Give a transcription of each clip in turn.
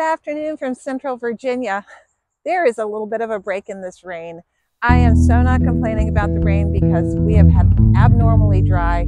Good afternoon from Central Virginia. There is a little bit of a break in this rain. I am so not complaining about the rain because we have had abnormally dry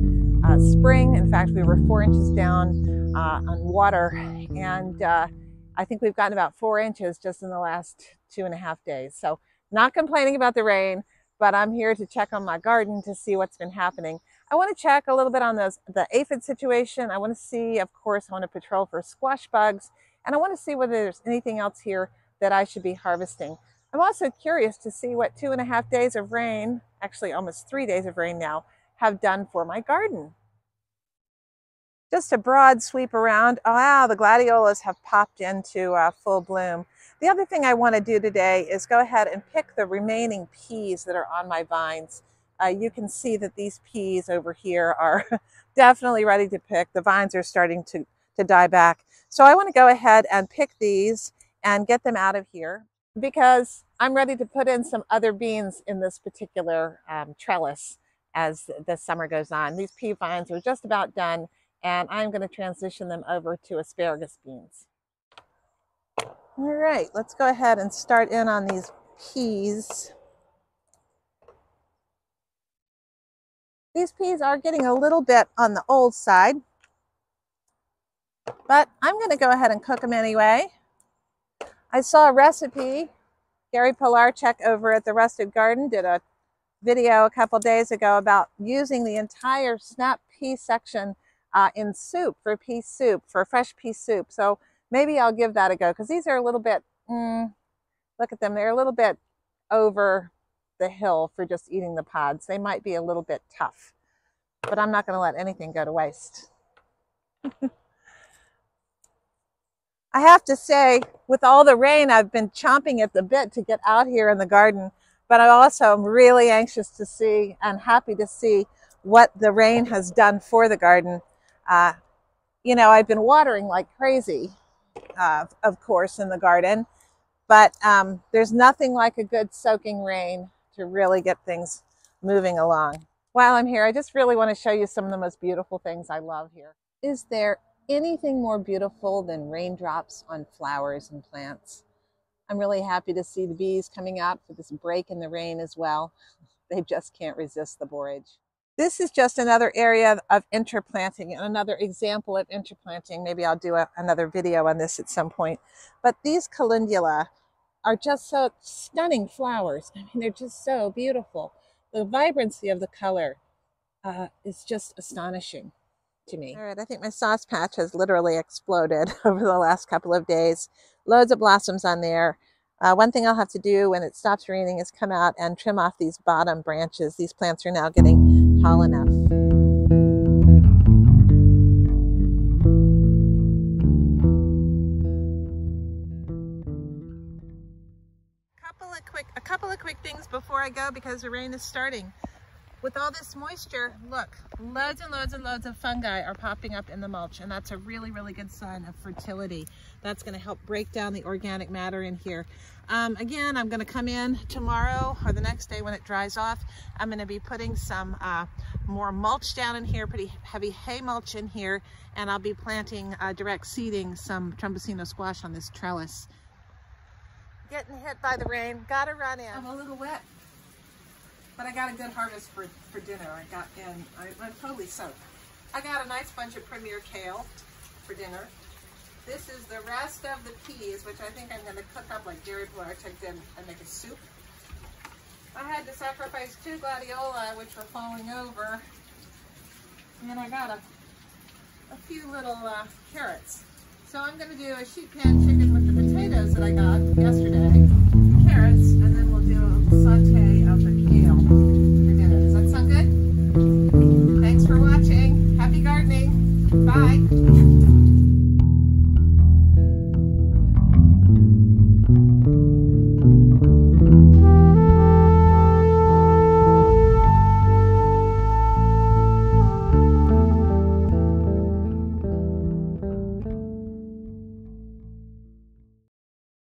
spring. In fact, we were 4 inches down on water, and I think we've gotten about 4 inches just in the last 2.5 days. So not complaining about the rain, but I'm here to check on my garden to see what's been happening. I want to check a little bit on the aphid situation. I want to see, of course, I want to patrol for squash bugs, and I want to see whether there's anything else here that I should be harvesting. I'm also curious to see what 2.5 days of rain, actually almost 3 days of rain now, have done for my garden. Just a broad sweep around. Oh, wow, the gladiolas have popped into full bloom. The other thing I want to do today is go ahead and pick the remaining peas that are on my vines. You can see that these peas over here are definitely ready to pick. The vines are starting to die back. So I want to go ahead and pick these and get them out of here because I'm ready to put in some other beans in this particular trellis as the summer goes on. These pea vines are just about done, and I'm going to transition them over to asparagus beans. All right, let's go ahead and start in on these peas. These peas are getting a little bit on the old side, but I'm going to go ahead and cook them anyway. I saw a recipe. Gary Pilarczyk over at the Rusted Garden did a video a couple days ago about using the entire snap pea section in soup, for fresh pea soup. So maybe I'll give that a go because these are a little bit, look at them, they're a little bit over the hill for just eating the pods. They might be a little bit tough, but I'm not going to let anything go to waste. I have to say, with all the rain, I've been chomping at the bit to get out here in the garden, but I also am really anxious to see and happy to see what the rain has done for the garden. You know, I've been watering like crazy, of course, in the garden, but there's nothing like a good soaking rain to really get things moving along. While I'm here, I just really want to show you some of the most beautiful things I love here. Is there anything more beautiful than raindrops on flowers and plants? I'm really happy to see the bees coming out for this break in the rain as well. They just can't resist the borage. This is just another area of interplanting and another example of interplanting. Maybe I'll do another video on this at some point. But these calendula are just so stunning flowers. I mean, they're just so beautiful. The vibrancy of the color is just astonishing to me. All right, I think my sauce patch has literally exploded over the last couple of days. Loads of blossoms on there. One thing I'll have to do when it stops raining is come out and trim off these bottom branches. These plants are now getting tall enough. A couple of quick things before I go because the rain is starting. With all this moisture, look, loads and loads and loads of fungi are popping up in the mulch, and that's a really, really good sign of fertility. That's going to help break down the organic matter in here. Again, I'm going to come in tomorrow or the next day when it dries off. I'm going to be putting some more mulch down in here, pretty heavy hay mulch in here, and I'll be planting, direct seeding some Tromboncino squash on this trellis. Getting hit by the rain, gotta run in. I'm a little wet, but I got a good harvest for dinner. I'm totally soaked. I got a nice bunch of Premier kale for dinner. This is the rest of the peas, which I think I'm going to cook up like Gary Pilarczyk did and make a soup. I had to sacrifice 2 gladiola, which were falling over, and I got a few little carrots. So I'm going to do a sheet pan chicken with the potatoes that I got yesterday, carrots,